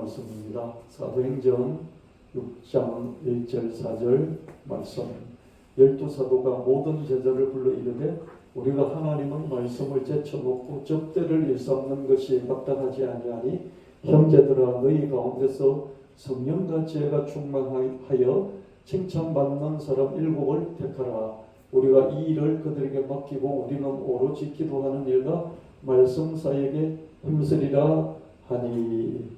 말씀입니다. 사도행전 6장 1절 4절 말씀. 12사도가 모든 제자를 불러 이르되 우리가 하나님은 말씀을 제쳐놓고 접대를 일삼는 것이 마땅하지 아니하니 형제들아 너희 가운데서 성령과 지혜가 충만하여 칭찬받는 사람 7을 택하라. 우리가 이 일을 그들에게 맡기고 우리는 오로지 기도하는 일과 말씀 사역에 힘쓰리라 하니.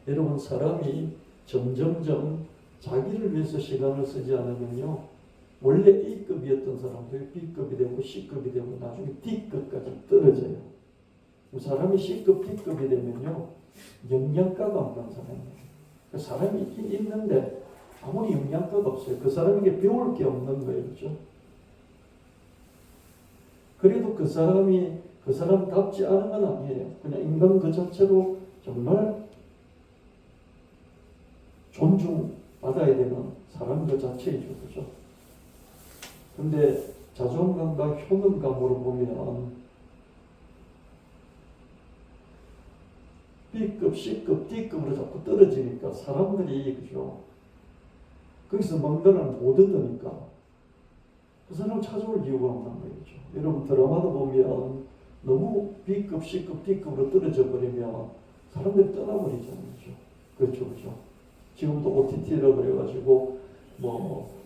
여러분, 사람이 점점점 자기를 위해서 시간을 쓰지 않으면요, 원래 A급이었던 사람들이 B급이 되고 C급이 되고 나중에 D급까지 떨어져요. 사람이 C급, D급이 되면요, 영양가가 없는 사람이에요. 사람이 있긴 있는데 아무리 영양가가 없어요. 그 사람에게 배울 게 없는 거예요. 그렇죠? 그래도 그 사람이 그 사람답지 않은 건 아니에요. 그냥 인간 그 자체로 정말 존중받아야 되는 사람 그 자체이죠. 그렇죠? 근데 자존감과 효능감으로 보면 B급, C급, D급으로 자꾸 떨어지니까 사람들이, 그죠? 거기서 뭔가를 못 얻으니까 그 사람을 찾아올 이유가 없는 거죠. 여러분, 드라마도 보면 너무 B급, C급, D급으로 떨어져 버리면 사람들이 떠나버리잖아요. 그렇죠? 그렇죠? 지금도 OTT라고 그래가지고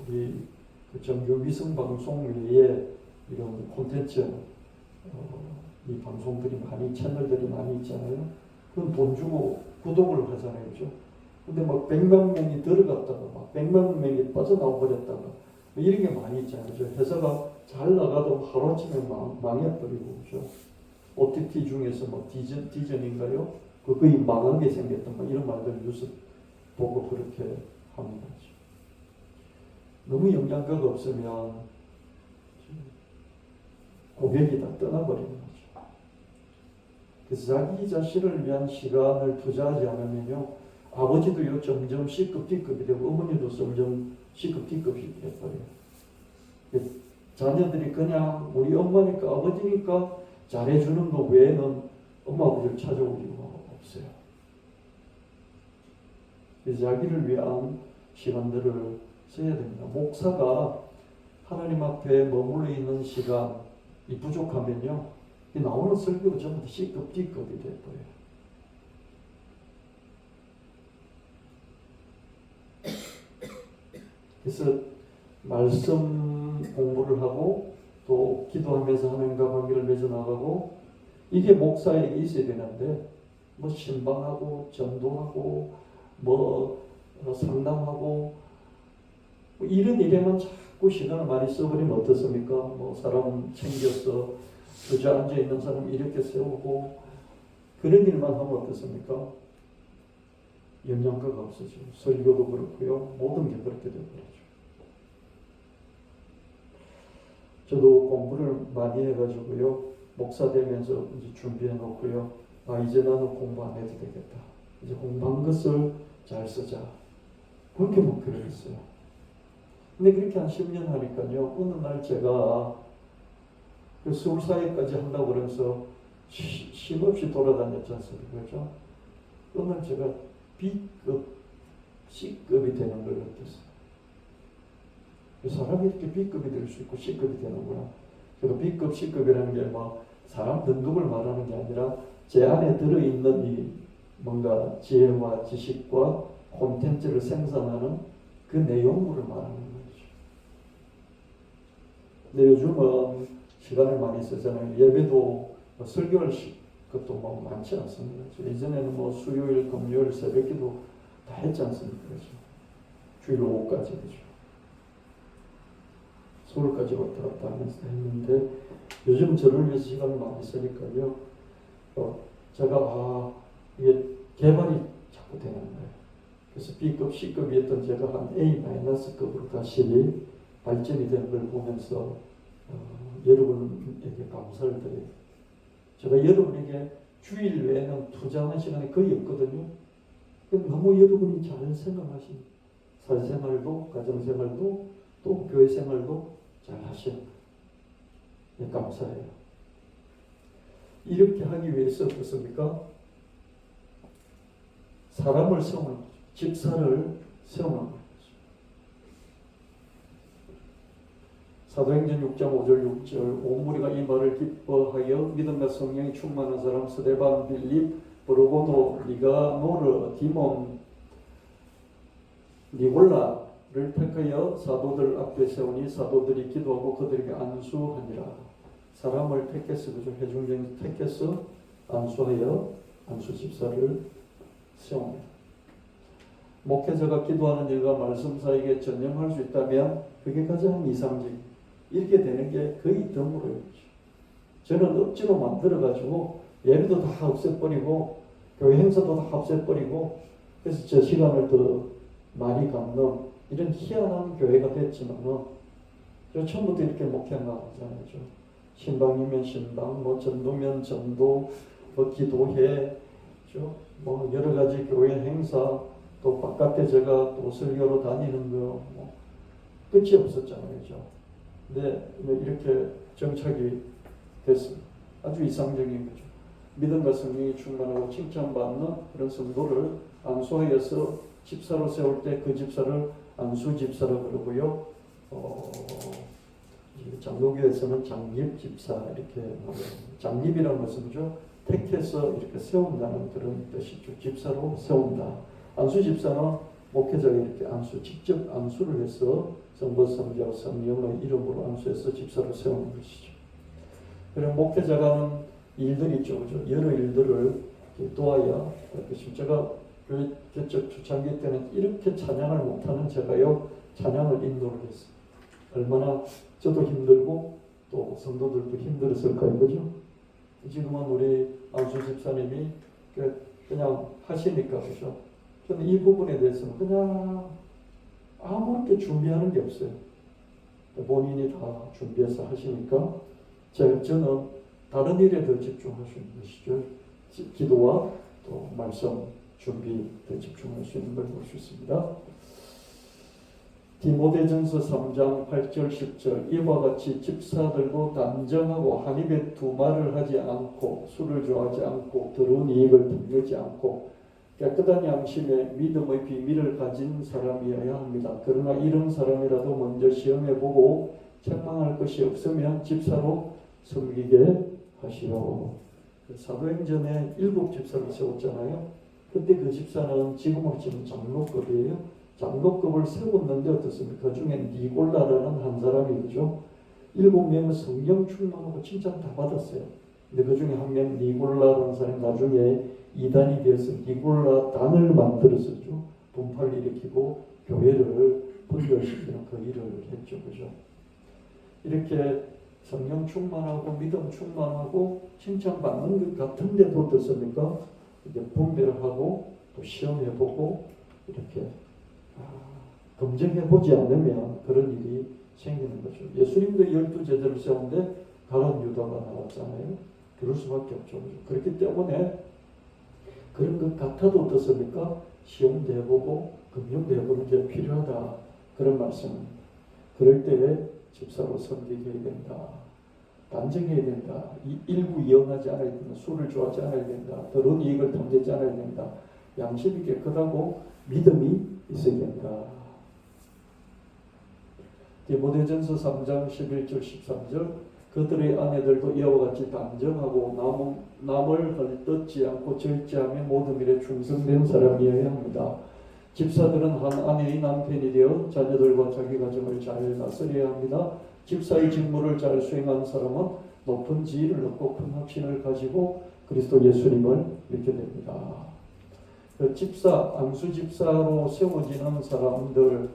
우리 그 정규 위성 방송 외에 이런 콘텐츠 이 방송들이 많이, 채널들이 많이 있잖아요. 그건 돈 주고 구독을 하잖아요. 그죠? 근데 막 100만 명이 들어갔다가 막 100만 명이 빠져나와 버렸다가 이런 게 많이 있잖아요. 그죠? 회사가 잘 나가도 하루아침에 망해버리고, 그죠? OTT 중에서 뭐 디전인가요? 거의 망하게 생겼던 막 이런 말들 뉴스 보고 그렇게 합니다. 너무 영양가가 없으면 고객이 다 떠나버리는 거죠. 그래서 자기 자신을 위한 시간을 투자하지 않으면요, 아버지도요 점점 C급, D급이 되고 어머니도 점점 C급, D급이 돼버려요. 자녀들이 그냥 우리 엄마니까 아버지니까 잘해주는 것 외에는 엄마 아버지를 찾아올 이유가 없어요. 그래서 자기를 위한 시간들을 써야 됩니다. 목사가 하나님 앞에 머물러 있는 시간이 부족하면요, 이 나오는 설교가 전부 다 C급, D급이 돼버려요. 그래서 말씀 공부를 하고 또 기도하면서 하나님과 관계를 맺어나가고, 이게 목사에게 있어야 되는데 뭐 신방하고 전도하고 상담하고 이런 일에만 자꾸 시간을 많이 써버리면 어떻습니까? 사람 챙겨서 주저앉아 있는 사람 이렇게 세우고 그런 일만 하면 어떻습니까? 영양가가 없어지고 설교도 그렇고요, 모든 게 그렇게 되어버리죠. 저도 공부를 많이 해가지고요, 목사 되면서 이제 준비해 놓고요, 이제 나는 공부 안 해도 되겠다, 이제 공부한 것을 잘 쓰자, 그렇게 목표를 했어요. 근데 그렇게 한 10년 하니까요, 어느 날 제가 그 서울 사회까지 한다고 그래서 쉼없이 돌아다녔지 않습니까? 그렇죠? 어느 날 제가 B급, C급이 되는 걸 느꼈어요. 사람이 이렇게 B급이 될 수 있고 C급이 되는구나. 그리고 B급, C급이라는 게 사람 등급을 말하는 게 아니라 제 안에 들어있는 이 뭔가 지혜와 지식과 콘텐츠를 생산하는 그 내용물을 말하는 거죠. 근데 요즘은 시간을 많이 쓰잖아요. 예배도 설교할 것도 많지 않습니다. 예전에는 수요일, 금요일, 새벽기도 다 했지 않습니까? 그렇죠? 주일 오후까지, 그렇죠? 서울까지 왔다 갔다 하면서 했는데 요즘 저를 위해서 시간을 많이 쓰니까요, 제가 이게 개발이 자꾸 되는 거예요. 그래서 B급, C급이었던 제가 한 A-급으로 다시 발전이 되는 걸 보면서 여러분에게 감사를 드려요. 제가 여러분에게 주일 외에는 투자하는 시간이 거의 없거든요. 너무 여러분이 잘 생각하신 사회생활도, 가정생활도, 또 교회생활도 잘 하시는 거예요. 감사해요. 이렇게 하기 위해서 어떻습니까? 사람을 세우는 거죠. 집사를 세우는 거죠. 사도행전 6장 5절 6절 온 무리가 이 말을 기뻐하여 믿음과 성령이 충만한 사람 스데반, 빌립, 브루고노, 니가노르, 디몬, 니골라를 택하여 사도들 앞에 세우니 사도들이 기도하고 그들에게 안수하니라. 사람을 택했어, 그죠? 회중적인 택해서 안수하여 안수 집사를 세웁니다. 목회자가 기도하는 일과 말씀 사이에 전념할 수 있다면 그게 가장 이상적. 이렇게 되는 게 거의 드물어요. 저는 억지로 만들어가지고 예배도 다 없애버리고 교회 행사도 다 없애버리고 그래서 저 시간을 더 많이 갖는 이런 희한한 교회가 됐지만은 저 처음부터 이렇게 목회한 거 아니잖아요. 신방이면 신방, 뭐 전도면 전도, 뭐 기도회, 뭐 여러 가지 교회 행사, 또 바깥에 제가 또 설교로 다니는 거 뭐 끝이 없었잖아요. 근데 이렇게 정착이 됐습니다. 아주 이상적인 거죠. 믿음과 성령이 충만하고 칭찬받는 그런 성도를 안수하여서 집사로 세울 때 그 집사를 안수 집사라고 그러고요. 장로교에서는 장립 집사 이렇게 말해요. 장립이라는 것은죠, 택해서 이렇게 세운다는 그런 뜻이죠. 집사로 세운다. 안수 집사는 목회자가 이렇게 직접 안수를 해서 성부, 성자, 성령의 이름으로 안수해서 집사로 세우는 것이죠. 그럼 목회자가 하는 일들이 있죠, 그죠? 여러 일들을 도와야 제가 교회 개척 초창기 때는 이렇게 찬양을 못하는 제가요 찬양을 인도를 했어요. 얼마나 저도 힘들고 또 성도들도 힘들었을까요, 그죠? 지금은 우리 안수 집사님이 그냥 하시니까, 그죠? 저는 이 부분에 대해서는 그냥 아무렇게 준비하는 게 없어요. 본인이 다 준비해서 하시니까 저는 다른 일에 더 집중할 수 있는 것이죠. 기도와 또 말씀 준비에 더 집중할 수 있는 걸 볼 수 있습니다. 디모데전서 3장 8절 10절 이와 같이 집사들도 단정하고 한 입에 두 말을 하지 않고 술을 좋아하지 않고 더러운 이익을 탐내지 않고 깨끗한 양심에 믿음의 비밀을 가진 사람이어야 합니다. 그러나 이런 사람이라도 먼저 시험해보고 책망할 것이 없으면 집사로 섬기게 하시오. 사도행전에 7 집사를 세웠잖아요. 그때 그 집사는 지금으로 치면 장로급이에요. 장로급을 세웠는데 어떻습니까? 그 중에 니골라라는 한 사람이, 그죠? 7명은 성령 충만하고 칭찬 다 받았어요. 근데 그 중에 한 명 니골라라는 사람이 나중에 이단이 되어서 니골라 단을 만들었었죠. 분파를 일으키고 교회를 분열시키는 그 일을 했죠, 그죠? 이렇게 성령 충만하고 믿음 충만하고 칭찬받는 것 같은데도 어떻습니까? 이제 분별하고 또 시험해보고 이렇게 검증해보지 않으면 그런 일이 생기는 거죠. 예수님도 12제자를 세우는데 가룟 유다가 나왔잖아요. 그럴 수밖에 없죠. 그렇기 때문에 그런 것 같아도 어떻습니까? 시험도 해보고 검증도 해보는 게 필요하다. 그런 말씀입니다. 그럴 때에 집사로 섬기게 해야 된다. 단정해야 된다. 일부 이용하지 않아야 된다. 술을 좋아하지 않아야 된다. 더러운 이익을 탐내지 않아야 된다. 양심이 깨끗하고 믿음이 있어야 된다. 디모데전서 3장 11절 13절 그들의 아내들도 이와 같이 단정하고 남을 헐뜯지 않고 절제하며 모든 일에 충성된 사람이어야 합니다. 집사들은 한 아내의 남편이 되어 자녀들과 자기 가정을 잘 다스려야 합니다. 집사의 직무를 잘 수행하는 사람은 높은 지위를 얻고 큰 확신을 가지고 그리스도 예수님을 믿게 됩니다. 그 집사, 안수 집사로 세워지는 사람들의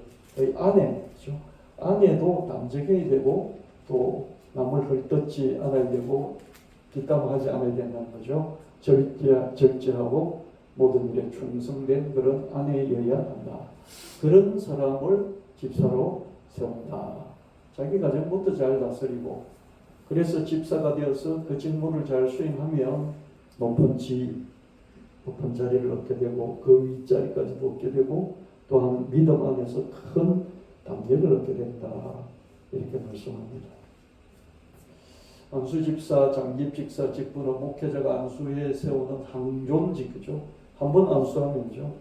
아내죠. 아내도 단정해야 되고 또 남을 헐뜯지 않아야 되고 뒷담화하지 않아야 된다는 거죠. 절제하고 모든 일에 충성된 그런 아내여야 한다. 그런 사람을 집사로 세운다. 자기 가정부터 잘 다스리고 그래서 집사가 되어서 그 직무를 잘 수행하면 높은 지위, 높은 자리를 얻게 되고 그 윗자리까지도 얻게 되고 또한 믿음 안에서 큰 담력을 얻게 된다. 이렇게 말씀합니다. 안수집사, 장집집사 직분은 목회자가 안수에 세우는 항존직이죠. 한 번 안수하면죠.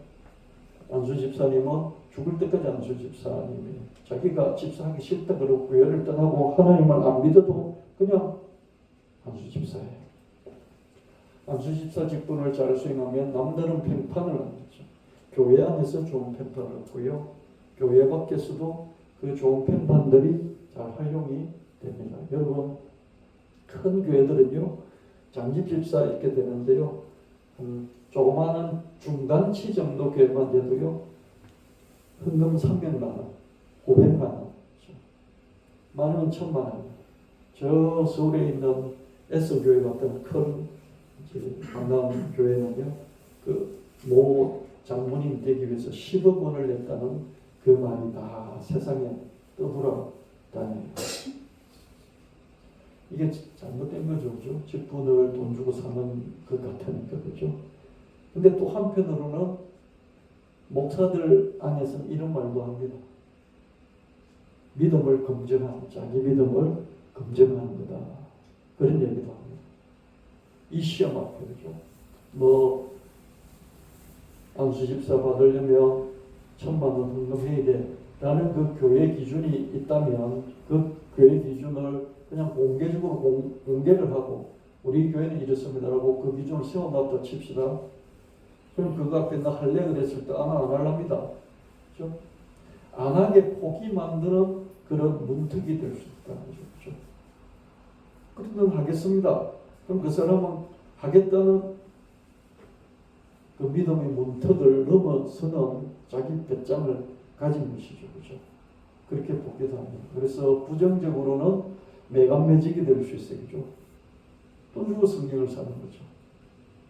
안수 집사님은 죽을 때까지 안수 집사님이 자기가 집사하기 싫다 그러고 교회를 떠나고 하나님을 안 믿어도 그냥 안수 집사예요. 안수 집사 직분을 잘 수행하면 남다른 평판을 얻죠. 교회 안에서 좋은 평판을 얻고요. 교회 밖에서도 그 좋은 평판들이 잘 활용이 됩니다. 여러분, 큰 교회들은요, 장집 집사 이렇게 되는데요, 조그마한 중간치 정도 교회만 돼도요, 헌금 300만 원, 500만 원, 많으면 1000만 원. 저 서울에 있는 S교회 같은 큰 관광 교회는요, 모 장모님 되기 위해서 10억 원을 냈다는 그 말이 다 세상에 떠돌아 다녀요. 이게 잘못된 거죠, 그죠? 직분을 돈 주고 사는 것 같으니까, 그죠? 근데 또 한편으로는 목사들 안에서는 이런 말도 합니다. 믿음을 검증하는, 자기 믿음을 검증하는 거다. 그런 얘기도 합니다. 이 시험 앞에, 그죠? 뭐, 안수 집사 받으려면 1000만 원 헌금해야 돼. 라는 그 교회 기준이 있다면 그 교회 기준을 그냥 공개적으로 공개를 하고 우리 교회는 이렇습니다라고 그 기준을 세워놨다 칩시다. 그럼 그거 앞에 나 할래 그랬을 때 안 할랍니다. 그렇죠? 안 하게 포기 만드는 그런 문턱이 될 수 있다는 거죠. 그렇죠? 그러면 하겠습니다. 그럼 그 사람은 하겠다는 그 믿음의 문턱을 넘어서는 자기 배짱을 가진 것이죠. 그렇죠? 그렇게 보기도 합니다. 그래서 부정적으로는 매간매직이 될 수 있어요. 그렇죠? 돈 주고 성경을 사는 거죠.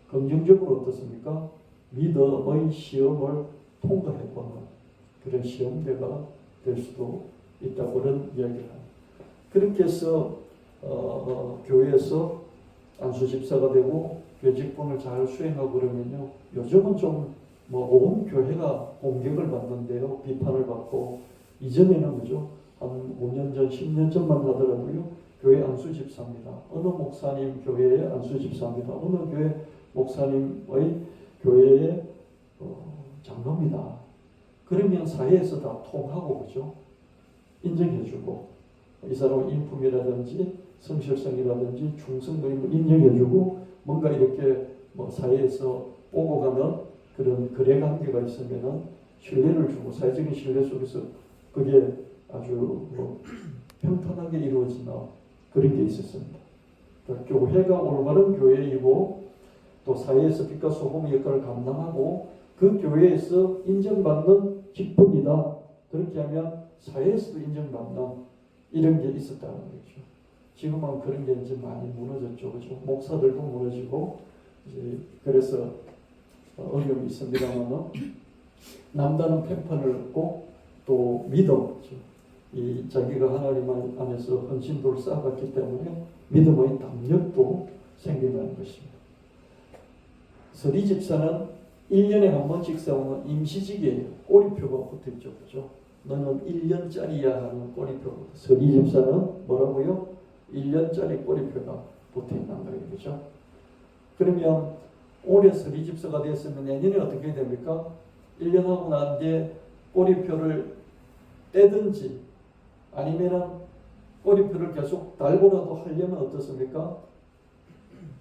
긍정적으로 어떻습니까? 믿음의 시험을 통과해보는 그런 시험대가 될 수도 있다고 그런 이야기를 합니다. 그렇게 해서 교회에서 안수 집사가 되고 교직분을 잘 수행하고 그러면요. 요즘은 좀 온 교회가 공격을 받는데요. 비판을 받고 이전에는 그죠? 한 5년 전, 10년 전만 하더라고요. 교회 안수 집사입니다. 어느 목사님 교회의 안수 집사입니다. 어느 교회 목사님의 교회의 장로입니다. 그러면 사회에서 다 통하고 그죠? 인정해주고 이 사람은 인품이라든지 성실성이라든지 충성도임을 인정해주고 뭔가 이렇게 사회에서 오고 가는 그런 거래 관계가 있으면은 신뢰를 주고 사회적인 신뢰 속에서 그게 아주 평탄하게 이루어지나 그런 게 있었습니다. 그러니까 교회가 올바른 교회이고 또 사회에서 빛과 소금의 역할을 감당하고 그 교회에서 인정받는 직분이다. 그렇게 하면 사회에서도 인정받는 이런 게 있었다는 거죠. 지금은 그런 게 이제 많이 무너졌죠. 그죠? 목사들도 무너지고 이제 그래서 어려움이 있습니다만 남다른 평판을 얻고 또 믿음, 그죠? 이 자기가 하나님 안에서 헌신도를 쌓아갔기 때문에 믿음의 담력도 생긴다는 것입니다. 서리 집사는 1년에 한 번씩 세우는 임시직이에요. 꼬리표가 붙어있죠. 그죠? 너는 1년짜리야 하는 꼬리표. 서리 집사는 뭐라고요? 1년짜리 꼬리표가 붙어있는 거예요. 그죠? 그러면 올해 서리 집사가 됐으면 내년에 어떻게 됩니까? 1년 하고 난 뒤에 꼬리표를 떼든지 아니면은 꼬리표를 계속 달고라도 하려면 어떻습니까?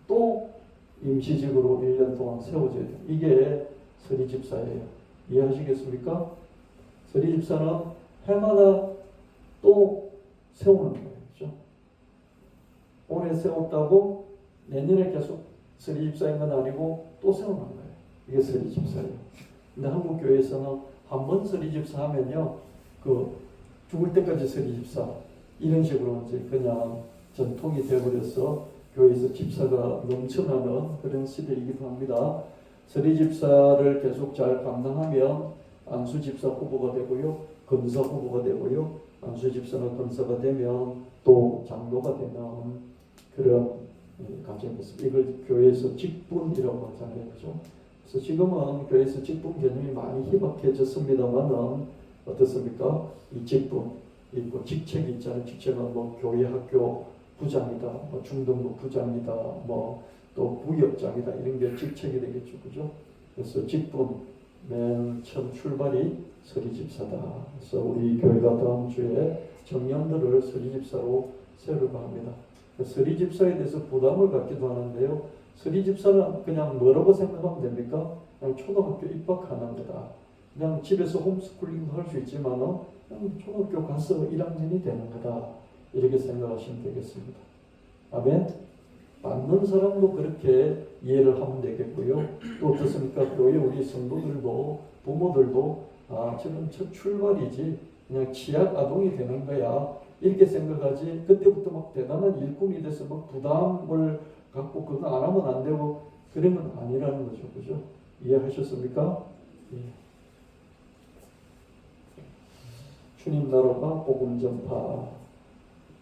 또 임시직으로 1년 동안 세워져야 돼요. 이게 서리 집사예요. 이해하시겠습니까? 서리 집사는 해마다 또 세우는 거예요. 그렇죠? 올해 세웠다고 내년에 계속 서리 집사인 건 아니고 또 세우는 거예요. 이게 서리 집사예요. 근데 한국 교회에서는 한 번 서리 집사 하면요, 죽을 때까지 서리 집사 이런 식으로 이제 그냥 전통이 되어버려서 교회에서 집사가 넘쳐나는 그런 시대이기도 합니다. 서리 집사를 계속 잘 감당하면 안수 집사 후보가 되고요, 권사 후보가 되고요, 안수 집사나 권사가 되면 또 장로가 되는 그런 과정이 있습니다. 이걸 교회에서 직분이라고 하잖아요. 그죠? 그래서 지금은 교회에서 직분 개념이 많이 희박해졌습니다만은 어떻습니까? 이 직분, 있고 직책이 있잖아요. 직책은 교회 학교 부장이다, 중등부 부장이다, 또 부역장이다 이런 게 직책이 되겠죠. 그죠? 그래서 직분 맨 처음 출발이 서리집사다. 그래서 우리 교회가 다음 주에 청년들을 서리집사로 세우려고 합니다. 서리집사에 대해서 부담을 갖기도 하는데요. 서리집사는 그냥 뭐라고 생각하면 됩니까? 그냥 초등학교 입학하는 거다. 그냥 집에서 홈스쿨링도 할 수 있지만 그냥 초등학교 가서 1학년이 되는 거다. 이렇게 생각하시면 되겠습니다. 아멘. 받는 사람도 그렇게 이해를 하면 되겠고요. 또 어떻습니까? 교회 우리 성도들도 부모들도 저는 첫 출발이지 그냥 취약 아동이 되는 거야 이렇게 생각하지 그때부터 막 대단한 일꾼이 돼서 막 부담을 갖고 그거 안 하면 안 되고 그런 건 아니라는 거죠. 그죠? 이해하셨습니까? 예. 주님 나라가 복음 전파.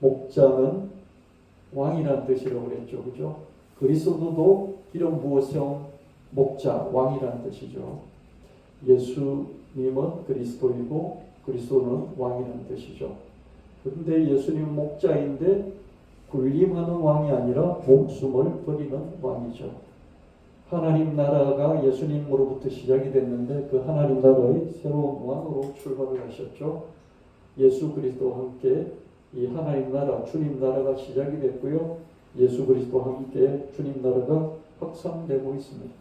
목자는 왕이란 뜻이라고 그랬죠. 그죠? 그리스도도 기름 부으신 목자, 왕이란 뜻이죠. 예수님은 그리스도이고 그리스도는 왕이란 뜻이죠. 그런데 예수님은 목자인데 군림하는 왕이 아니라 목숨을 버리는 왕이죠. 하나님 나라가 예수님으로부터 시작이 됐는데 그 하나님 나라의 새로운 왕으로 출발을 하셨죠. 예수 그리스도와 함께 이 하나님 나라, 주님 나라가 시작이 됐고요. 예수 그리스도와 함께 주님 나라가 확산되고 있습니다.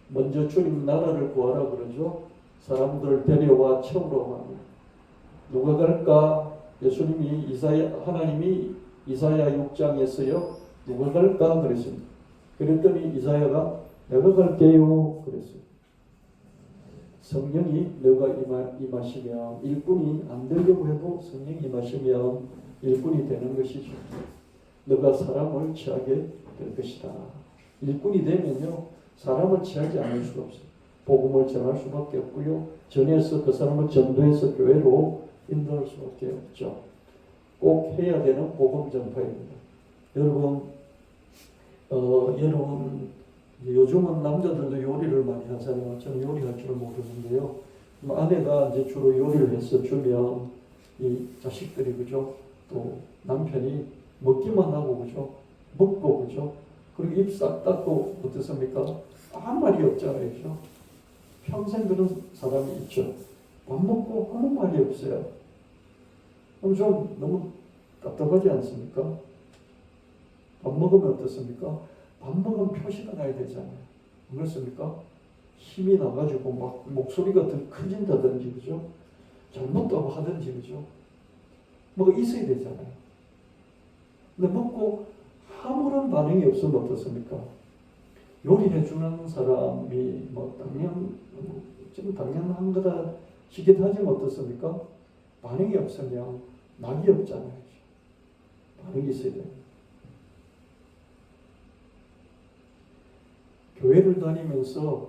먼저 주님 나라를 구하라 그러죠. 사람들을 데려와 채우라고 합니다. 누가 갈까? 예수님이 하나님이 이사야 6장에서요. 누가 갈까? 그랬습니다. 그랬더니 이사야가 내가 갈게요. 그랬어요. 성령이 너가 임하시면 일꾼이 안 되려고 해도 성령이 임하시면 일꾼이 되는 것이죠. 너가 사람을 취하게 될 것이다. 일꾼이 되면요. 사람을 취하지 않을 수가 없어요. 복음을 전할 수밖에 없고요. 전해서 그 사람을 전도해서 교회로 인도할 수밖에 없죠. 꼭 해야 되는 복음 전파입니다. 여러분 요즘은 남자들도 요리를 많이 하잖아요. 저는 요리할 줄은 모르는데요. 아내가 이제 주로 요리를 해서 주면 이 자식들이 그죠? 또 남편이 먹기만 하고 그죠? 먹고 그죠? 그리고 입 싹 닫고 어떻습니까? 아무 말이 없잖아요. 그죠? 평생 그런 사람이 있죠. 밥 먹고 아무 말이 없어요. 그럼 좀 너무 답답하지 않습니까? 밥 먹으면 어떻습니까? 밥 먹으면 표시가 나야 되잖아요. 그렇습니까? 힘이 나가지고 막 목소리가 더 커진다든지, 그죠? 잘못도 하든지, 그죠? 뭐가 있어야 되잖아요. 근데 먹고 아무런 반응이 없으면 어떻습니까? 요리해주는 사람이 좀 당연한 거다 시기도 하지만 어떻습니까? 반응이 없으면 낙이 없잖아요. 반응이 있어야 돼요. 교회를 다니면서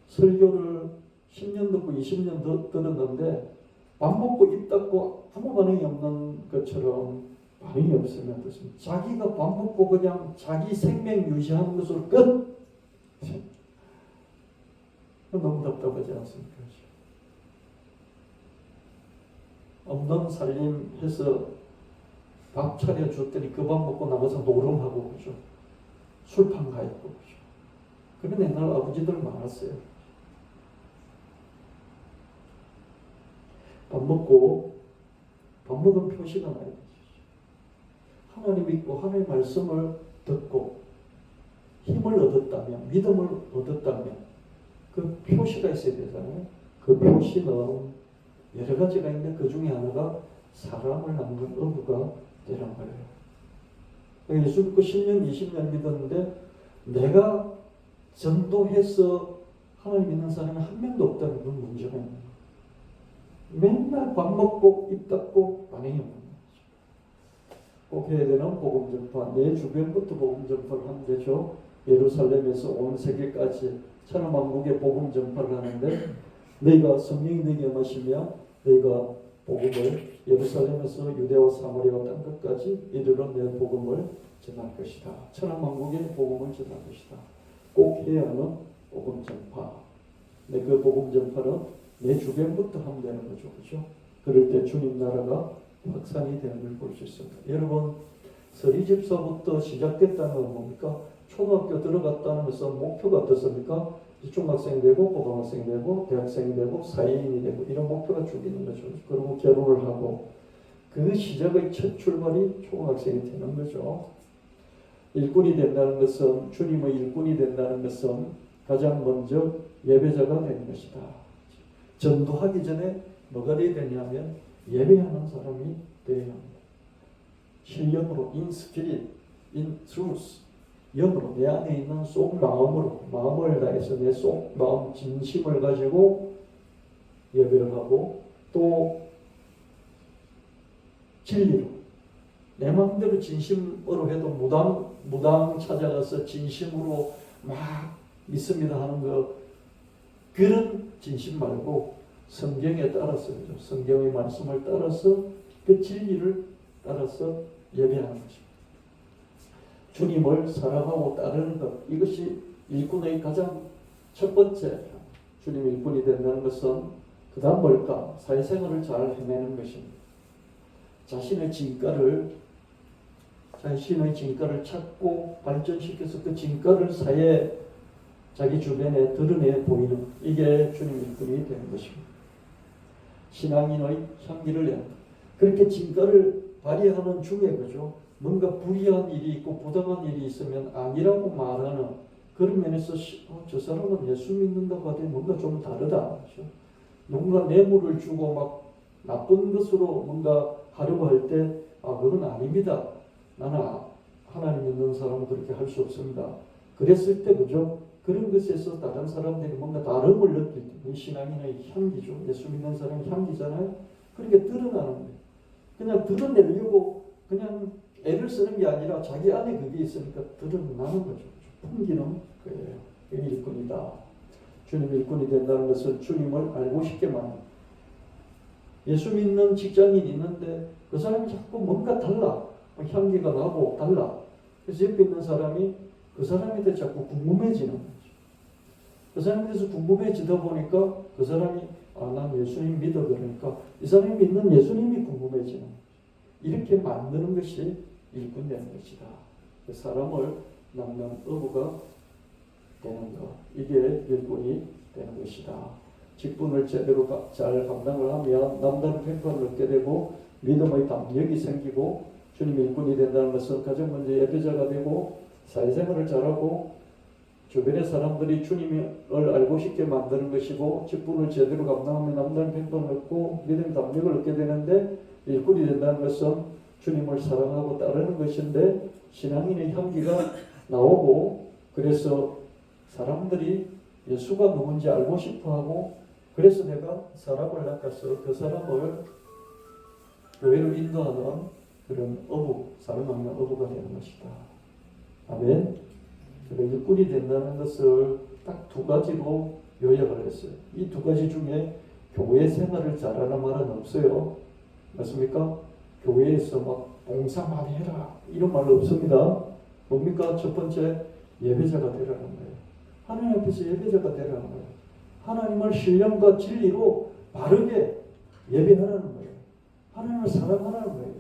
설교를 10년 듣고 20년 들었는데 밥 먹고 입 닫고 아무 반응이 없는 것처럼 반응이 없으면 어떻습니까? 자기가 밥 먹고 그냥 자기 생명 유지하는 것으로 끝! 너무 답답하지 않습니까? 없는 살림 해서 밥 차려줬더니 그 밥 먹고 나가서 노름하고 그죠? 술판 가 있고 그죠? 그런 옛날 아버지들 많았어요. 밥 먹은 표시가 나야 되죠. 하나님 믿고 하나님의 말씀을 듣고 힘을 얻었다면, 믿음을 얻었다면 그 표시가 있어야 되잖아요. 그 표시는 여러 가지가 있는데 그 중에 하나가 사람을 남긴 어부가 되는 거예요. 예수 믿고 10년, 20년 믿었는데 내가 전도해서 하나님 믿는 사람이 한 명도 없다는 그런 문제가 있는 거예요. 맨날 밥 먹고 입 닫고 반응이 없는 거죠. 꼭 해야 되는 복음 전파. 내 주변부터 복음 전파를 하면 되죠. 예루살렘에서 온 세계까지 천하만국의 복음 전파를 하는데 너희가 성령이 너희에게 임하시면 너희가 복음을 예루살렘에서 유대와 사마리아 땅 끝까지 이르러 내 복음을 전할 것이다. 천하만국의 복음을 전할 것이다. 꼭 해야 하는 복음 전파. 근데 그 복음 전파는 내 주변부터 하면 되는 거죠. 그렇죠? 그럴 때 주님 나라가 확산이 되는 걸 볼 수 있습니다. 여러분, 서리집사부터 시작됐다는 건 뭡니까? 초등학교 들어갔다는 것은 목표가 어떻습니까? 중학생 되고 고등학생 되고 대학생이 되고 사회인이 되고 이런 목표가 쭉 있는 거죠. 그리고 결혼을 하고 그 시작의 첫 출발이 초등학생이 되는 거죠. 일꾼이 된다는 것은 주님의 일꾼이 된다는 것은 가장 먼저 예배자가 되는 것이다. 전도하기 전에 뭐가 되어야 되냐면 예배하는 사람이 되어야 합니다. 실령으로 in spirit, in truth 영으로 내 안에 있는 속 마음으로 마음을 다해서 내 속 마음 진심을 가지고 예배를 하고 또 진리로 내 마음대로 진심으로 해도 무당 찾아가서 진심으로 막 믿습니다 하는 거 그런 진심 말고 성경에 따라서 성경의 말씀을 따라서 그 진리를 따라서 예배하는 것입니다. 주님을 사랑하고 따르는 것 이것이 일꾼의 가장 첫 번째 주님 일꾼이 된다는 것은 그 다음 뭘까? 사회생활을 잘 해내는 것입니다. 자신의 진가를 찾고 발전시켜서 그 진가를 사회 자기 주변에 드러내 보이는 이게 주님 일꾼이 되는 것입니다. 신앙인의 향기를 내는 그렇게 진가를 발휘하는 중에 그죠? 뭔가 불의한 일이 있고 부당한 일이 있으면 아니라고 말하는 그런 면에서 저 사람은 예수 믿는다고 하더니 뭔가 좀 다르다. 그죠? 누군가 뇌물을 주고 막 나쁜 것으로 뭔가 하려고 할 때 그건 아닙니다. 나는 하나님 믿는 사람은 그렇게 할 수 없습니다. 그랬을 때 그죠? 그런 것에서 다른 사람들이 뭔가 다름을 느낄 때 신앙인의 향기죠. 예수 믿는 사람의 향기잖아요. 그렇게 드러나는 거예요. 그냥 드러내려고 그냥 애를 쓰는 게 아니라 자기 안에 그게 있으니까 드러나는 거죠. 풍기는 거예요. 그게 일꾼이다. 주님 일꾼이 된다는 것은 주님을 알고 싶게 만듭니다. 예수 믿는 직장인이 있는데 그 사람이 자꾸 뭔가 달라. 향기가 나고 달라. 그래서 옆에 있는 사람이 그 사람에 대해 자꾸 궁금해지는 거죠. 그 사람에 대해서 궁금해지다 보니까 그 사람이 난 예수님 믿어 그러니까 이 사람이 믿는 예수님이 궁금해지는 거죠. 이렇게 만드는 것이 일꾼 되는 것이다. 사람을 남는 어부가 되는 것. 이게 일꾼이 되는 것이다. 직분을 제대로 잘 감당을 하면 남다른 평판을 얻게 되고 믿음의 담력이 생기고 주님 일꾼이 된다는 것은 가장 먼저 예배자가 되고 사회생활을 잘하고 주변의 사람들이 주님을 알고 싶게 만드는 것이고 직분을 제대로 감당하면 남다른 평판을 얻고 믿음의 담력을 얻게 되는데 일꾼이 된다는 것은 주님을 사랑하고 따르는 것인데 신앙인의 향기가 나오고 그래서 사람들이 예수가 누군지 알고 싶어하고 그래서 내가 사람을 낚아서 그 사람을 교회로 인도하는 그런 사랑하는 어부가 되는 것이다. 아멘. 일꾼이 된다는 것을 딱 두 가지로 요약을 했어요. 이 두 가지 중에 교회 생활을 잘하는 말은 없어요. 맞습니까? 교회에서 막 봉사 많이 해라 이런 말 없습니다. 뭡니까? 첫 번째 예배자가 되라는 거예요. 하나님 앞에서 예배자가 되라는 거예요. 하나님을 신령과 진리로 바르게 예배하라는 거예요. 하나님을 사랑하라는 거예요.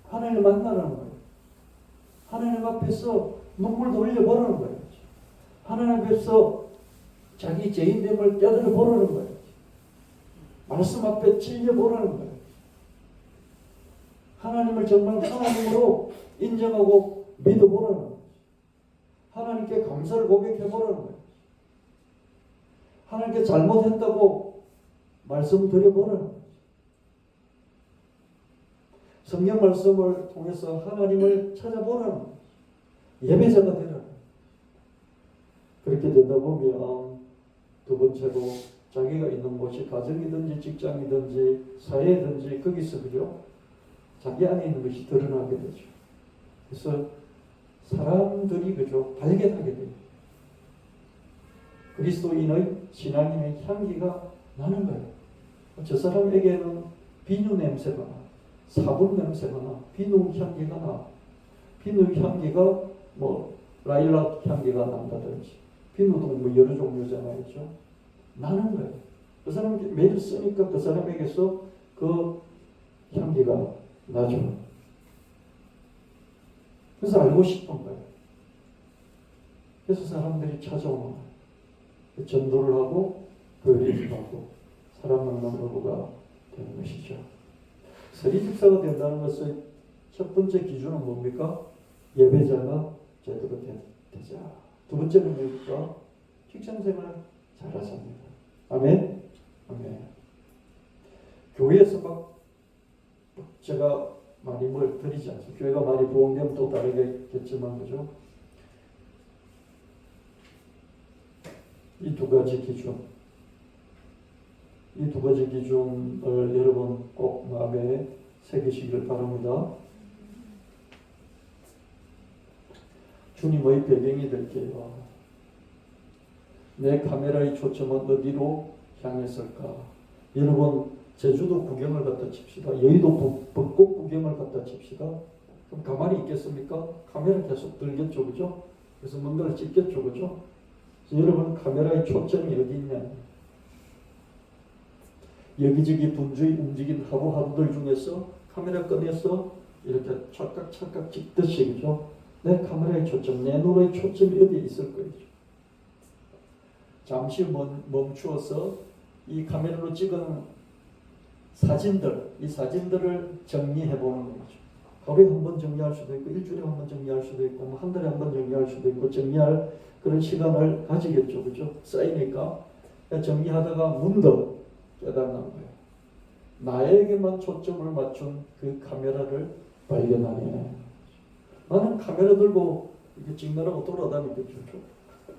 하나님을 만나라는 거예요. 하나님 앞에서 눈물도 흘려보라는 거예요. 하나님 앞에서 자기 죄인됨을 깨달아 보라는 거예요. 말씀 앞에 찔려보라는 거예요. 하나님을 정말 하나님으로 인정하고 믿어보라는 거예요. 하나님께 감사를 고백해보라는 거예요. 하나님께 잘못했다고 말씀드려보라는 거예요. 성경 말씀을 통해서 하나님을 찾아보라는 거예요. 예배자가 되라는 거예요. 그렇게 되다 보면 두 번째로 자기가 있는 곳이 가정이든지 직장이든지 사회든지 거기서 그죠? 자기 안에 있는 것이 드러나게 되죠. 그래서 사람들이 그죠? 발견하게 돼요. 그리스도인의 신앙인의 향기가 나는 거예요. 저 사람에게는 비누 냄새가 나, 사분 냄새가 나, 비누 향기가 나. 비누 향기가 라일락 향기가 난다든지 비누도 여러 종류잖아요. 그렇죠? 나는 거예요. 그 사람 매일 쓰니까 그 사람에게서 그 향기가 나죠. 그래서 알고 싶은 거예요. 그래서 사람들이 찾아오는 거예요. 전도를 하고 교회를 하고 사람 만나는 어부가 되는 것이죠. 서리 집사가 된다는 것은 첫 번째 기준은 뭡니까? 예배자가 제대로 되자. 두 번째는 뭡니까? 직장생활 잘하십니다. 아멘. 아멘. 교회에서 막 제가 많이 뭘 드리지 않습니다. 교회가 많이 부흥되면 또 다르겠지만 그죠? 이 두 가지 기준, 이 두 가지 기준을 여러분 꼭 마음에 새기시기를 바랍니다. 주님의 배경이 될게요. 내 카메라의 초점은 어디로 향했을까? 여러분 제주도 구경을 갖다 칩시다. 여의도 벚꽃 구경을 갖다 칩시다. 그럼 가만히 있겠습니까? 카메라 계속 들겠죠, 그죠? 그래서 뭔가를 찍겠죠, 그죠? 여러분 카메라의 초점이 어디 있냐? 여기저기 분주히 움직인 하루하루들 중에서 카메라 꺼내서 이렇게 찰칵찰칵 찍듯이, 그죠? 내 카메라의 초점, 내 눈의 초점이 어디에 있을 거예요. 잠시 멈추어서 이 카메라로 찍은 사진들, 이 사진들을 정리해 보는 거죠. 하루에 한 번 정리할 수도 있고, 일주일에 한 번 정리할 수도 있고, 뭐 한 달에 한 번 정리할 수도 있고, 정리할 그런 시간을 가지겠죠, 그죠? 쌓이니까 정리하다가 문득 깨닫는 거예요. 나에게만 초점을 맞춘 그 카메라를 발견하네. 나는 카메라 들고 이렇게 찍느라고 돌아다니겠죠.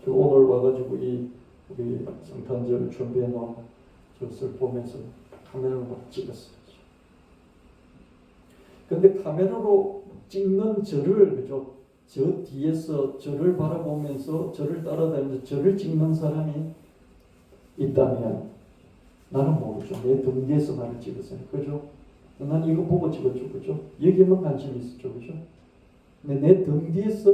저 오늘 와가지고 우리 성탄절 준비해 놓은 것을 보면서 카메라로 막 찍었어요. 근데 카메라로 찍는 저를, 그죠? 저 뒤에서 저를 바라보면서 저를 따라다니면서 저를 찍는 사람이 있다면 나는 모르죠. 내 등 뒤에서 나를 찍었어요. 그죠? 난 이거 보고 찍었죠. 그죠? 여기만 관심이 있었죠. 그죠? 근데 내 등 뒤에서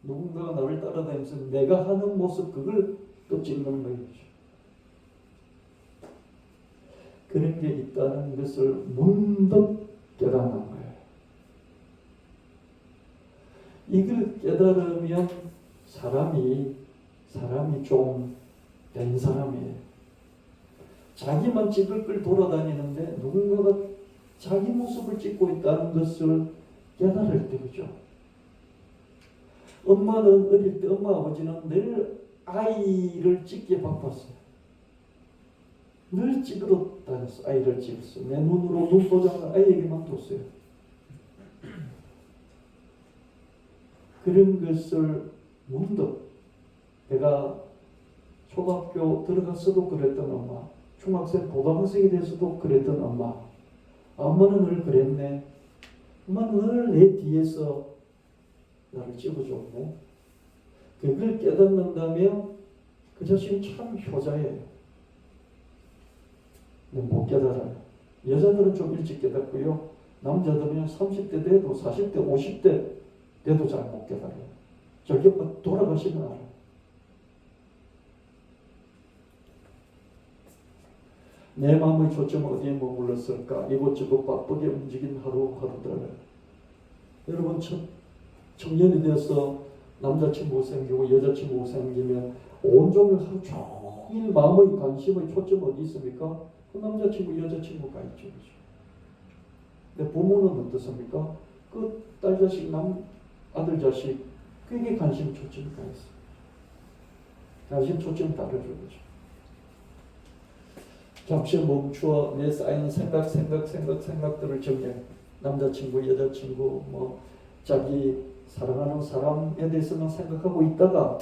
누군가가 나를 따라다니면서 내가 하는 모습, 그걸 또 찍는 거예요. 그런 게 있다는 것을 문득 깨닫는 거예요. 이걸 깨달으면 사람이 좀 된 사람이에요. 자기만 찍을 걸 돌아다니는데 누군가가 자기 모습을 찍고 있다는 것을 깨달을 때, 그죠? 엄마는 어릴 때 엄마 아버지는 늘 아이를 찍기에 바빴어요. 늘 찍으러 다녔어. 아이를 찍었어. 내 눈으로 눈도장을 아이에게만 뒀어요. 그런 것을 문득 내가 초등학교 들어갔어도 그랬던 엄마, 중학생, 고등학생이 돼서도 그랬던 엄마, 엄마는 늘 그랬네. 엄마는 늘 내 뒤에서 나를 찍어줬네. 그걸 깨닫는다면 그 자식은 참 효자예요. 근데 못 깨달아요. 여자들은 좀 일찍 깨닫고요. 남자들은 30대 돼도 40대, 50대 돼도 잘 못 깨달아요. 저기 돌아가시면 알아요. 내 마음의 초점은 어디에 머물렀을까? 이곳저곳 바쁘게 움직인 하루하루들. 여러분 청년이 되어서 남자친구 생기고 여자친구 생기면 온종일 하루 종일 마음의 관심의 초점 어디 있습니까? 그 남자친구 여자친구가 있죠. 근데 부모는 어떻습니까? 그 딸 자식, 아들 자식, 그게 관심 초점이 가 있어요. 관심 초점이 다르죠. 그렇죠? 잠시 멈추어 내 쌓이는 생각들을 정리해. 남자친구, 여자친구, 자기 사랑하는 사람에 대해서만 생각하고 있다가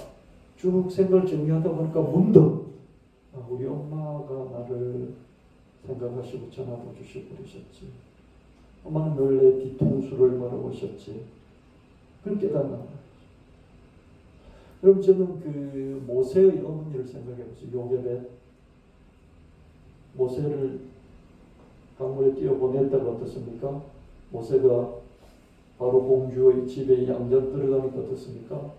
쭉 생각을 정리하다 보니까 문득 우리 엄마가 나를 생각하시고 전화도 주시고 그러셨지. 엄마는 늘 내 뒤통수를 바라보셨지. 그걸 깨닫는 거예요. 여러분 저는 그 모세의 어머니를 생각해보세요. 요게벳. 모세를 강물에 뛰어보냈다가 어떻습니까? 모세가 바로 공주의 집에 양전 들어가니까 어떻습니까?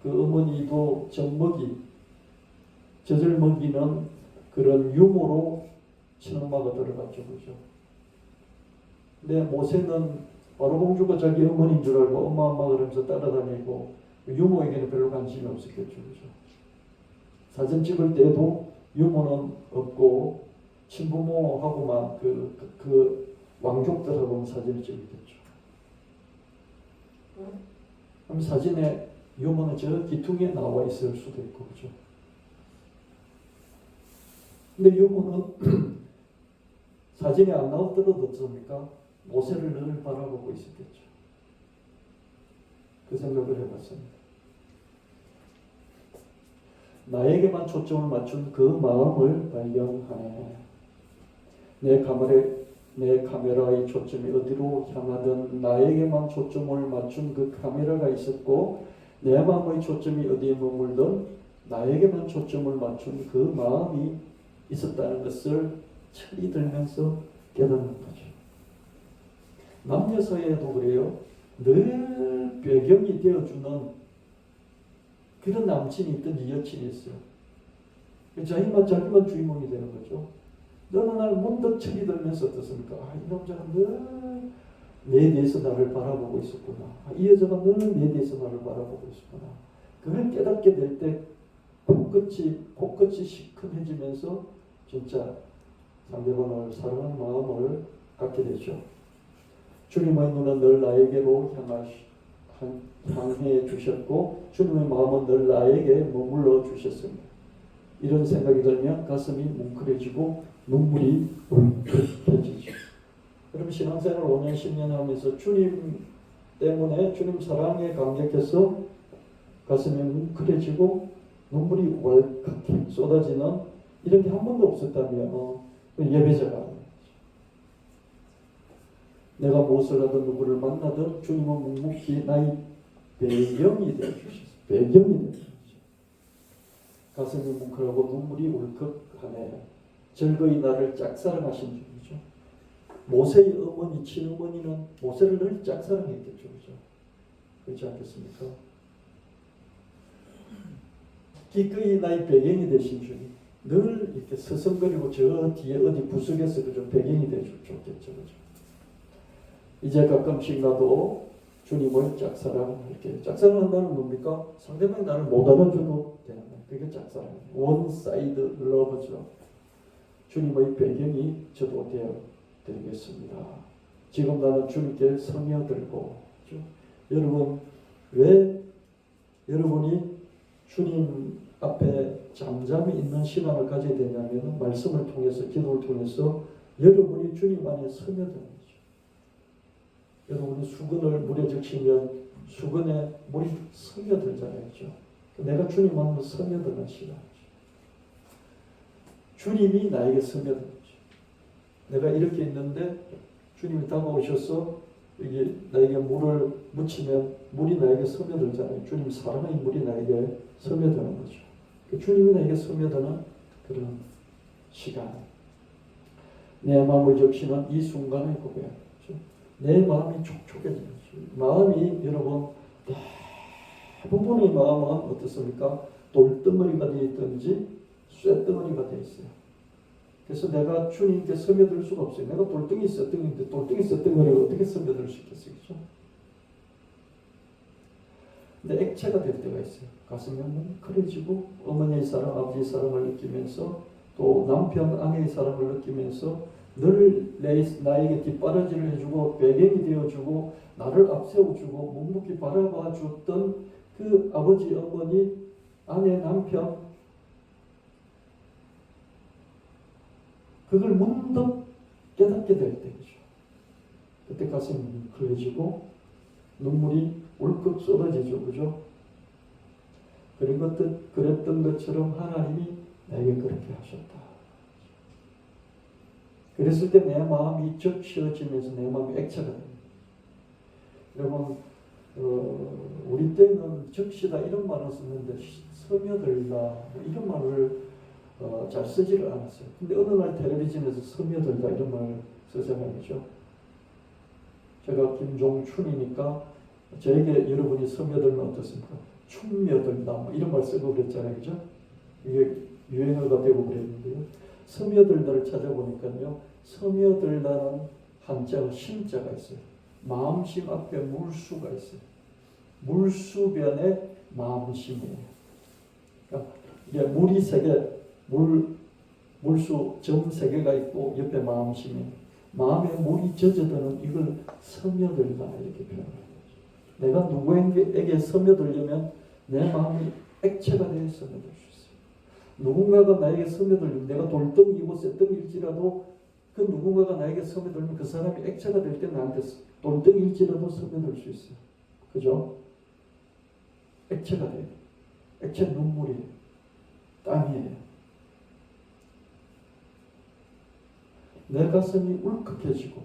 그 어머니도 젖을 먹이는 그런 유모로 친엄마가 들어갔죠. 그죠? 근데 모세는 바로 공주가 자기 어머니인 줄 알고 엄마 그러면서 따라다니고 유모에게는 별로 관심이 없었겠죠. 그죠? 사진 찍을 때도 유모는 없고 친부모하고만 그 왕족들하고는 사진을 찍었겠죠. 그럼 사진에 유모는 저 기퉁에 나와 있을 수도 있고, 그죠? 근데 유모는 사진에 안 나왔더라도 어떻습니까? 모세를 늘 바라보고 있었겠죠. 그 생각을 해봤습니다. 나에게만 초점을 맞춘 그 마음을 발견하네. 내 카메라의 초점이 어디로 향하든 나에게만 초점을 맞춘 그 카메라가 있었고, 내 마음의 초점이 어디에 머물든 나에게만 초점을 맞춘 그 마음이 있었다는 것을 철이 들면서 깨닫는 거죠. 남녀 사이에도 그래요. 늘 배경이 되어주는 그런 남친이 있든지 여친이 있어요. 자기만 주인공이 되는 거죠. 어느 날 문득 철이 들면서 어떻습니까? 이 남자가 늘 내 대해서 나를 바라보고 있었구나. 이 여자가 늘 내 대해서 나를 바라보고 있었구나. 그걸 깨닫게 될 때 코끝이 시큰해지면서 진짜 상대방을 사랑하는 마음을 갖게 되죠. 주님의 눈은 늘 나에게로 향해 주셨고 주님의 마음은 늘 나에게 머물러 주셨습니다. 이런 생각이 들면 가슴이 뭉클해지고 눈물이 울컥해지죠. 여러분 신앙생활 5년 10년 하면서 주님 때문에 주님 사랑에 감격해서 가슴이 뭉클해지고 눈물이 왈칵 쏟아지는 이런 게 한 번도 없었다면 예배자가 아니에요. 내가 무엇을 하든 누구를 만나든 주님은 묵묵히 나의 배경이 되어주셨어요. 배경이 되어주셨어요. 가슴이 뭉클하고 눈물이 울컥하네. 즐거이 나를 짝사랑하신 분이죠. 모세의 어머니, 친어머니는 모세를 늘 짝사랑했겠죠. 그렇죠? 그렇지 않겠습니까? 기꺼이 나의 배경이 되신 주님. 늘 이렇게 서성거리고 저 뒤에 어디 구석에서 그저 배경이 되어줬겠죠. 그렇죠? 이제 가끔씩 나도 주님을 짝사랑할게요. 짝사랑한다는 뭡니까? 상대방이 나를 못 알아줘도 되는 거예요. 그게 짝사랑이에요. 원사이드 러브죠. 주님의 배경이 저도 되어 드리겠습니다. 지금 나는 주님께 스며들고, 그렇죠? 여러분, 왜 여러분이 주님 앞에 잠잠히 있는 신앙을 가져야 되냐면 말씀을 통해서, 기도를 통해서 여러분이 주님 안에 스며드는 거죠. 여러분이 수건을 물에 적시면 수건에 물이 스며들잖아요. 그렇죠? 내가 주님 안에 스며드는 시간이죠. 주님이 나에게 스며드는 거죠. 내가 이렇게 있는데 주님이 다가오셔서 이게 나에게 물을 묻히면 물이 나에게 스며들잖아요. 주님 사랑의 물이 나에게 스며드는 거죠. 주님이 나에게 스며드는 그런 시간. 내 마음을 적시는 이 순간의 고백. 내 마음이 촉촉해지는 거죠. 마음이 여러분 대부분의 마음은 어떻습니까? 돌덩어리가 되어 있든지 쇳덩어리가 되어 있어요. 그래서 내가 주님께 스며들 수가 없어요. 내가 돌덩이 쇳덩이인데 돌덩이 쇳덩어리가 어떻게 스며들 수 있겠어요? 그렇죠? 근데 액체가 될 때가 있어요. 가슴이 뭉클해지고 어머니의 사랑, 아버지의 사랑을 느끼면서 또 남편, 아내의 사랑을 느끼면서 늘 나에게 뒷바라지를 해주고 배경이 되어주고 나를 앞세워주고 묵묵히 바라봐 줬던 그 아버지, 어머니, 아내, 남편, 그걸 문득 깨닫게 될 때죠. 그때 가슴이 뭉클해지고 눈물이 울컥 쏟아지죠. 그죠? 그랬던 것처럼 하나님이 나에게 그렇게 하셨다. 그랬을 때 내 마음이 적셔지면서 내 마음이 액체가 됩니다. 여러분, 우리 때는 적시다 이런 말을 썼는데 스며들다 이런 말을 잘 쓰지를 않았어요. 근데 어느 날 텔레비전에서 스며들다 이런 말을 쓰잖아요. 그죠? 제가 김종춘이니까 저에게 여러분이 스며들면 어떻습니까? 춤며들다 뭐 이런 말 쓰고 그랬잖아요. 그죠? 이게 유행어가 되고 그랬는데요. 스며들다를 찾아보니까요. 스며들다는 한자가 심자가 있어요. 마음심 앞에 물수가 있어요. 물수변에 마음심이에요. 그러니까 이게 물이 세 개, 물수 점 세 개가 있고 옆에 마음심이 마음에 물이 젖어드는 이걸 스며들다 이렇게 표현합니다. 내가 누구에게 스며들려면 내 마음이 액체가 되어 스며들 수 있어요. 누군가가 나에게 스며들면 내가 돌덩이고 쇳덩이일지라도 그 누군가가 나에게 스며들면 그 사람이 액체가 될 때 나한테 돌덩이일지라도 스며들 수 있어요. 그죠? 액체가 돼요. 액체 눈물이에요. 땀이에요. 내 가슴이 울컥해지고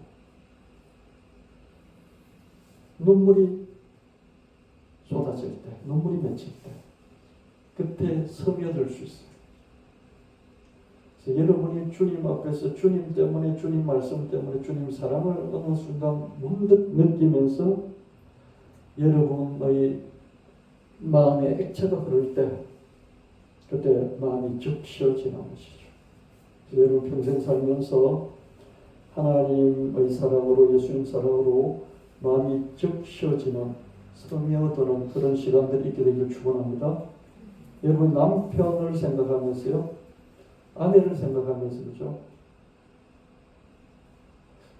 눈물이 쏟아질 때, 눈물이 맺힐 때 그때 스며들 수 있어요. 그래서 여러분이 주님 앞에서 주님 때문에, 주님 말씀 때문에, 주님 사랑을 어느 순간 문득 느끼면서 여러분의 마음에 액체가 흐를 때 그때 마음이 적셔지는 것이죠. 여러분 평생 살면서 하나님의 사랑으로, 예수님 사랑으로 마음이 적셔지는, 스며드는 그런 시간들이 있게 되길 축원합니다. 여러분 남편을 생각하면서요, 아내를 생각하면서, 그죠?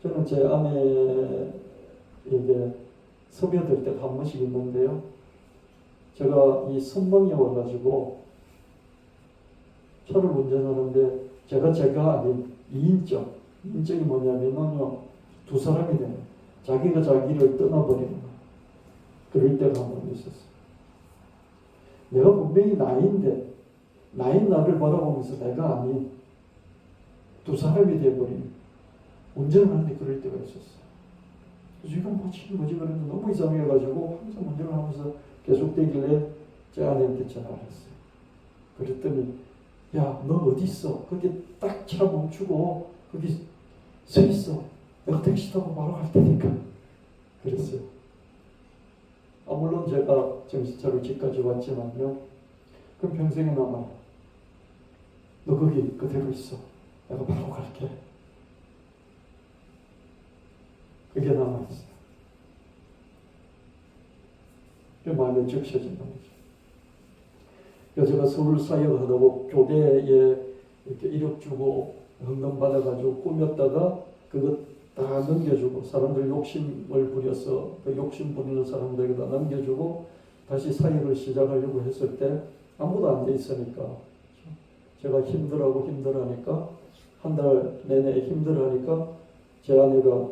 저는 제 아내에게 스며들 때가 한 번씩 있는데요. 제가 이 선방에 와가지고 차를 운전하는데 제가 아닌 이인적이 뭐냐면요, 두 사람이 되는, 자기가 자기를 떠나버리는 거예요. 그럴 때가 한 번 있었어요. 내가 분명히 나인데 나인 나를 바라보면서 내가 아닌 두 사람이 되어버리는, 운전을 하는데 그럴 때가 있었어요. 그래서 이건 뭐지 그랬는데 너무 이상해가지고 항상 운전을 하면서 계속되길래 제 아내한테 전화를 했어요. 그랬더니 야, 너 어디 있어? 거기 딱 차 멈추고 거기 서 있어. 내가 택시 타고 바로 갈 테니까. 그랬어요. 물론 제가 정신차로 집까지 왔지만요. 그럼 평생에 남아요. 너 거기 그대로 있어. 내가 바로 갈게. 그게 남아있어요. 그 마음에 적셔진다는 거죠. 그래서 제가 서울 사역을 하다가 교대에 이렇게 이력 주고 헌금 받아가지고 꾸몄다가 그거 다 넘겨주고, 사람들 욕심을 부려서 그 욕심 부리는 사람들에게다 넘겨주고 다시 사역을 시작하려고 했을 때 아무도 안 돼 있으니까, 제가 힘들어하니까 한 달 내내 힘들어하니까 제 아내가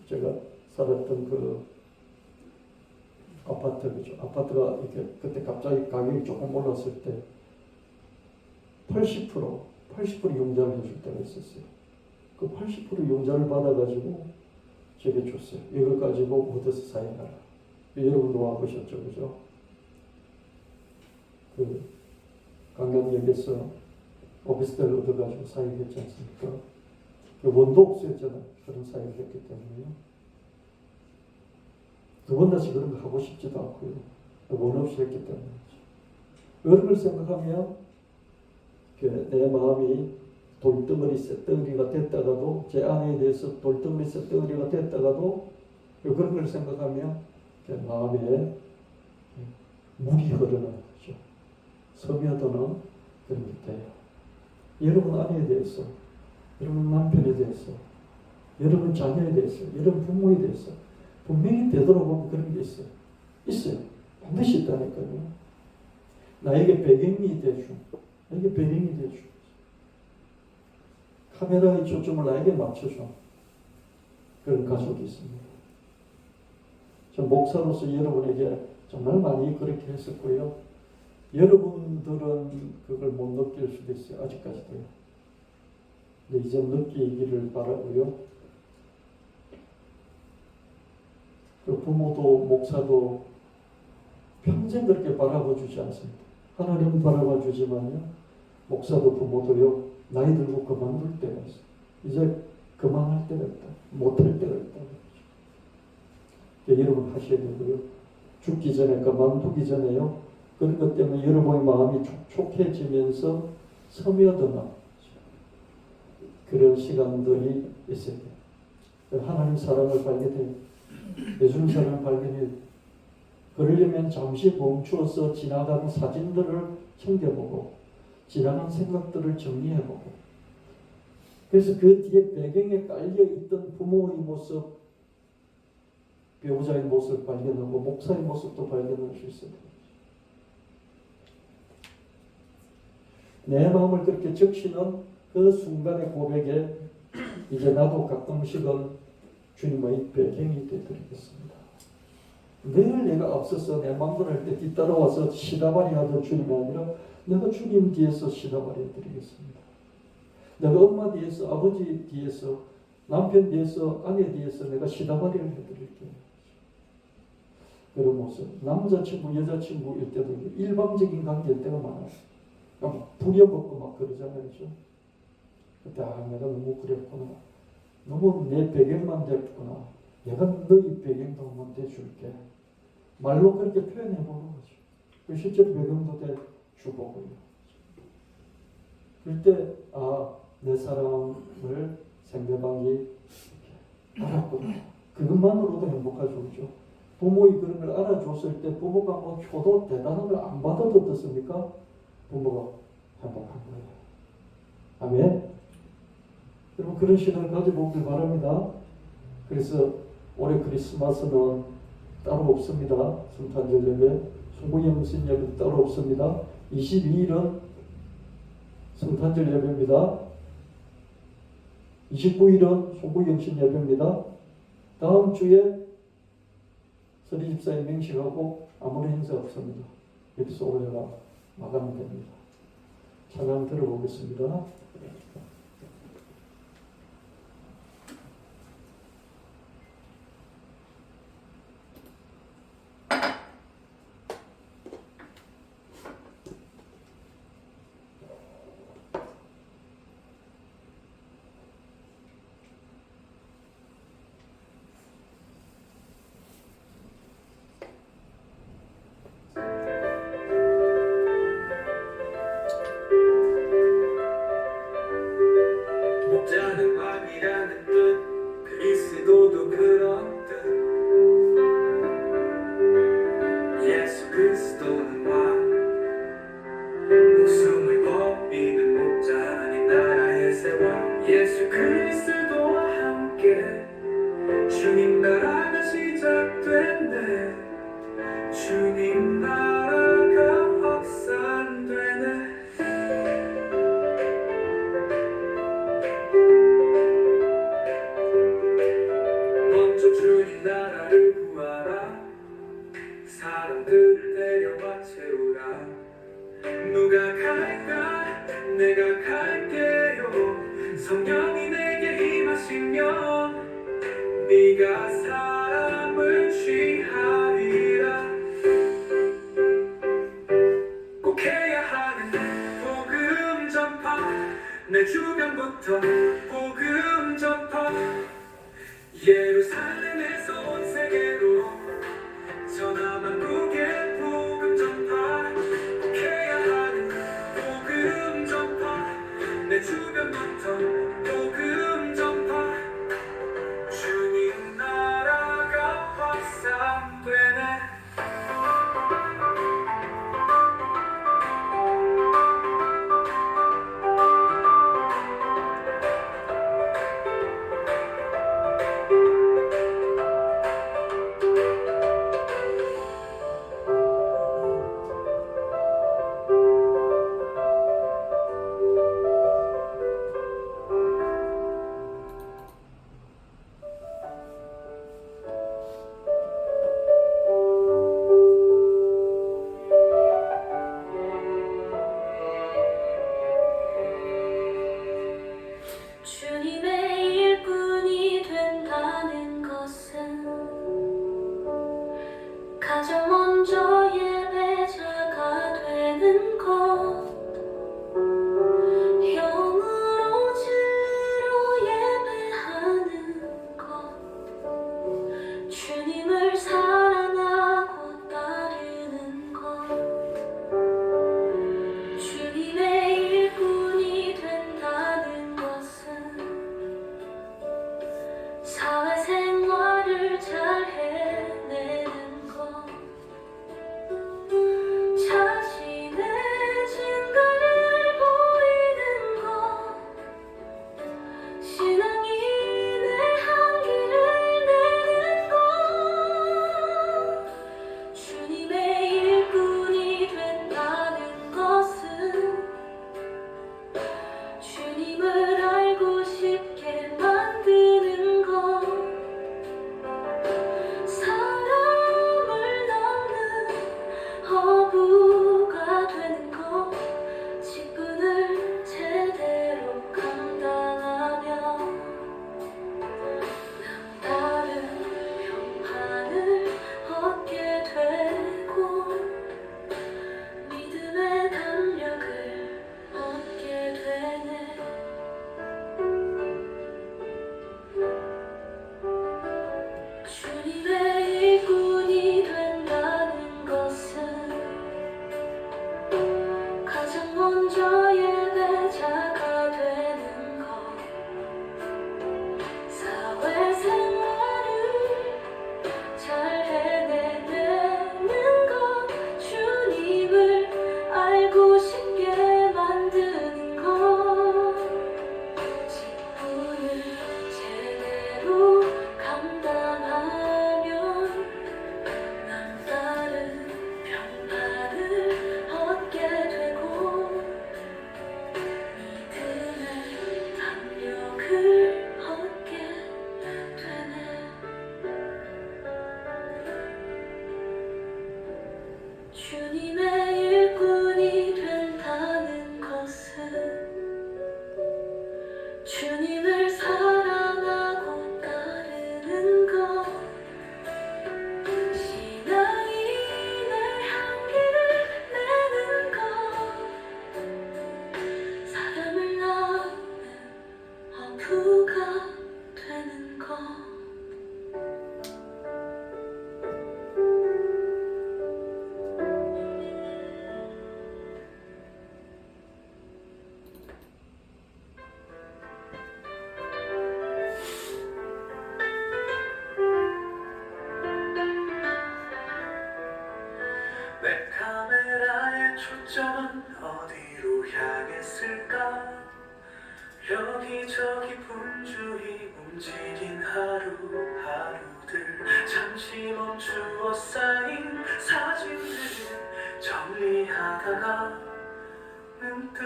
제가 살았던 그 아파트죠. 아파트가 이렇게 그때 갑자기 가격이 조금 올랐을 때 80% 융자를 해줄 때가 있었어요. 그 80% 융자를 받아가지고 제게 줬어요. 이걸 가지고 얻어서 사용하라. 여러분도 와보셨죠, 그죠? 그 강남역에서 오피스텔을 얻어가지고 사용했지 않습니까? 그 원도 없었잖아요. 그런 사용을 했기 때문에요. 두 번 다시 그런 거 하고 싶지도 않고요. 원 없이 했기 때문이죠. 이런 걸 생각하면 내 마음이 돌덩어리 쇳덩어리가 됐다가도, 제 아내에 대해서 돌덩어리 쇳덩어리가 됐다가도 그런 걸 생각하면 마음에 물이 흐르는 거죠. 스며드는 그런 게 돼요. 여러분 아내에 대해서, 여러분 남편에 대해서, 여러분 자녀에 대해서, 여러분 부모에 대해서 분명히 되돌아보면 그런 게 있어요. 있어요. 반드시 있다니까요. 나에게 배경이 돼준, 나에게 배경이 돼준, 카메라의 초점을 나에게 맞춰준 그런 가족이 있습니다. 저 목사로서 여러분에게 정말 많이 그렇게 했었고요. 여러분들은 그걸 못 느낄 수도 있어요. 아직까지도요. 근데 이제 느끼기를 바라고요. 그 부모도 목사도 평생 그렇게 바라봐 주지 않습니다. 하나님은 바라봐 주지만요, 목사도 부모도요, 나이 들고 그만둘 때가 있어요. 이제 그만할 때가 있다. 못할 때가 있다. 여러분 하셔야 되고요. 죽기 전에, 그만두기 전에요, 그런 것 때문에 여러분의 마음이 촉촉해지면서 스며드는 그런 시간들이 있어야 돼요. 하나님 사랑을 발견해요. 예수님 사랑을 발견해요. 그러려면 잠시 멈추어서 지나가는 사진들을 챙겨보고, 지나간 생각들을 정리해보고, 그래서 그 뒤에 배경에 깔려있던 부모의 모습, 배우자의 모습 발견하고 목사의 모습도 발견할 수 있어요. 내 마음을 그렇게 적시는 그 순간의 고백에 이제 나도 가끔씩은 주님의 배경이 되어드리겠습니다. 늘 내가 앞서서 내 마음을 할 때 뒤따라와서 시다발이 하던 주님이 아니라 내가 주님 뒤에서 시다발이 해드리겠습니다. 내가 엄마 뒤에서, 아버지 뒤에서, 남편 뒤에서, 아내 뒤에서 내가 시다발이를 해드릴게요. 그런 모습. 남자친구, 여자친구일 때도 일방적인 관계일 때가 많아요. 막 부려먹고 막 그러잖아요. 그렇죠? 그때 내가 너무 그랬구나. 너무 내 배경만 됐구나. 내가 너희 배경도 한번 돼줄게. 말로 그렇게 표현해보는 거죠. 실제 배경도 돼주고요. 그때 내 사랑을 상대방이 알았구나. 그것만으로도 행복하죠. 그렇죠? 부모의 그런 걸 알아줬을 때 부모가 뭐 효도 대단한 걸 안 받아도 어떻습니까? 부모가 행복한 거예요. 아멘. 여러분 그런 시간을 가져보길 바랍니다. 그래서 올해 크리스마스는 따로 없습니다. 성탄절 예배, 소구영신 예배 따로 없습니다. 22일은 성탄절 예배입니다. 29일은 소구영신 예배입니다. 다음 주에 서리 집사의 맹식하고 아무런 행사 없습니다. 여기서 올해가 마감이 됩니다. 찬양 들어보겠습니다. 목자는 왕이라는 뜻, 그리스도도 그런 뜻. 예수 그리스도는 왕, 목숨을 버리는 목자 하나님 나라의 세왕. 예수 그리스도와 함께 주님 나라가 시작됐네. 주님 나라가 확산되네. 먼저 주님 나라를 구하라. 사람들을 데려와 채우라. 누가 갈까? 내가 갈게요. 성령이 내게 임하시면 네가 사람을 취하리라. 꼭 해야 하는 복음 전파, 내 주변부터 복음 전파. 예루살렘에서 온 세계로 전하만국의 복음 전파. 꼭 해야 하는 복음 전파, 내 주변부터 복음 전파. 주님 나라가 확산되네. 주님을 사랑하고 따르는 것 신앙이 내 향기를 내는 것 사람을 낳는 어부가 되는 것 내 카메라의 초점은 어디로 향했을까? 여기저기 분주히 움직인 하루하루들 잠시 멈추어 쌓인 사진들을 정리하다가 문득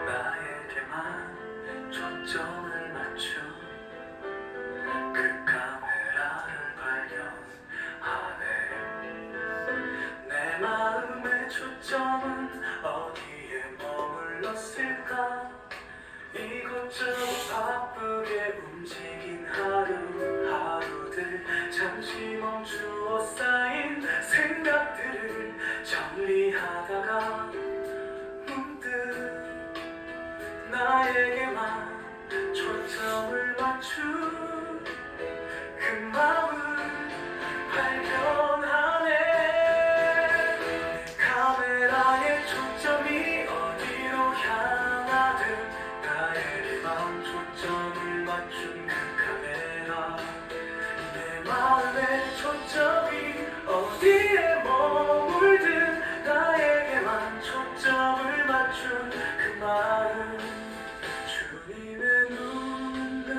나에게만 초점을 맞춘 그 카메라를 발견하네. 내 마음의 초점은 어디에 머물렀을까? 이것저것 바쁘게 움직인 하루하루들 잠시 멈추어 쌓인 생각들을 정리하다가 문득 나에게만 초점을 맞춘 그 마음을 발견하네. 카메라의 초점이 어디로 향하든 나에게만 초점을 맞춘 그 카메라 내 마음의 초점이 어디에 머물든 나에게만 초점을 맞춘 그 마음 주님의 눈을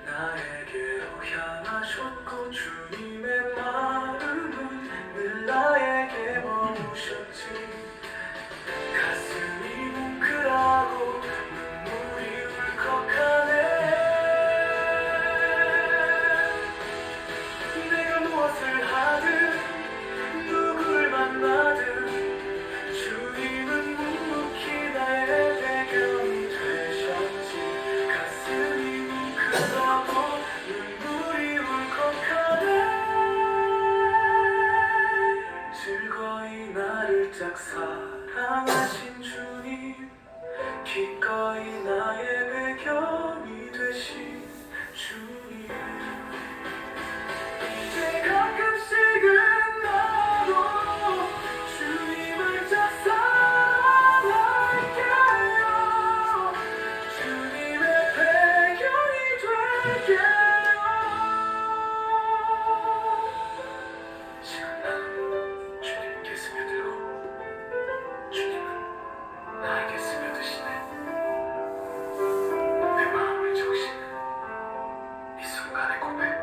나에게로 향하셨고 주님의 마음은 늘 나에게 머무셨지. 가슴이 뭉클하고 눈물이 울컥하네. 내가 무엇을 하든 누굴 만나든 주님은 묵묵히 나의 배경이 되셨지. 가슴이 뭉클하고 눈물이 울컥하네. 즐거이 나를 짝 사랑하신 주님 기꺼이 나의 배경이 되신 주님 이제 가끔씩은 나도 주님을 짝 사랑할게요. 주님의 배경이 될게요. 지금 난 주님께 스며들고 주님은 나에게 스며드시네. 내 마음을 적시는 이 순간의 고백